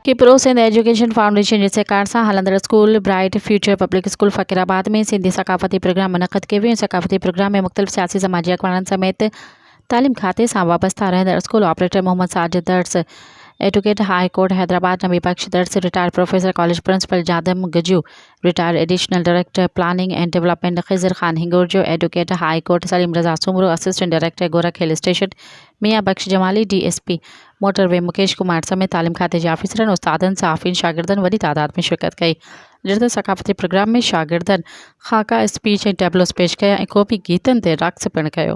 कि pro Sindh education foundation जे सहकार सां हलंदड़ school bright future public school Fakirabad में सिंधी सक़ाफ़ती प्रोग्राम मुनक़द कयो वियो। सक़ाफ़ती प्रोग्राम में मुख़्तलिफ़ सियासी समाजी अख़बारनि समेत तालीम खाते सां वाबस्ता रहंदड़ school operator Mohammad Sajid Dars, advocate high court Hyderabad Nabi Bakhsh Dars, retired professor college principal Jadam Gaju, retired additional director planning and development Khizar Khan Hingorjo, advocate high court Saleem Raza Soomro, assistant director Gorakh hill station Mian Bakhsh Jamali, DSP motorway Mukesh Kumar समेत तालीम खाते जे ऑफिसरनि, उस्तादनि, सहाफ़िन, शागिर्दनि वॾी तादाद में शिरकत कई। जॾहिं सक़ाफ़ती प्रोग्राम में शागिर्दनि ख़ाका स्पीच ऐं टेबलोस पेश कया ऐं कॉपी गीतनि ते रक़्स पिणु कयो।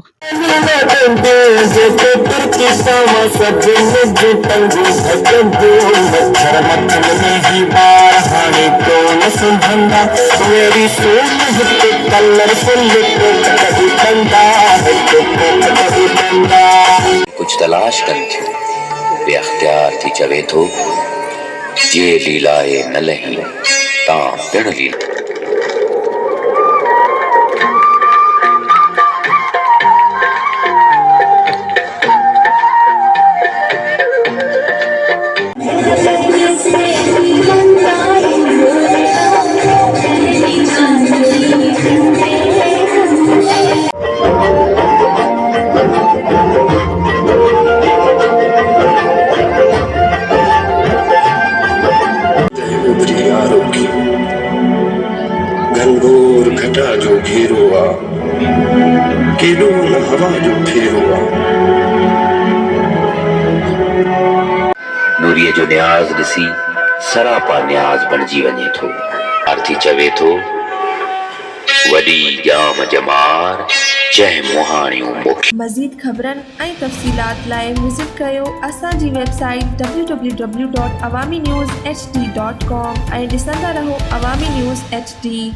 कुछ तलाश कर थी बेअख्तियार थी चवे थो जे लीलाए न लही तां पिण लीला। घनघोर घटा जो घेरो आ केॾो न हवा जो फेरो आ। नूरीअ जो न्याज़ ॾिसी सरापा न्याज़ बणिजी वञे थो। आरती चवे थो वॾी ॼाम जमार जंहिं मुहाणियूं मुखी। मज़ीद ख़बरनि ऐं तफ़सीलात लाइ विज़िट कयो असांजी वेबसाइट www.awamiNewsHD.com ऐं ॾिसंदा रहो अवामी न्यूज़ HD।